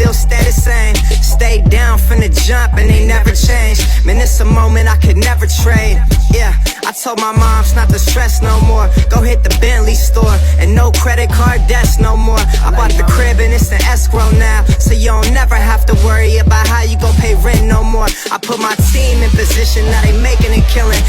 still stay the same. Stay down from the jump and they never change. Man, it's a moment I could never trade. Yeah, I told my moms not to stress no more. Go hit the Bentley store and no credit card debts no more. I bought the crib and it's an escrow now, so you don't never have to worry about how you gon' pay rent no more. I put my team in position, now they making a killing.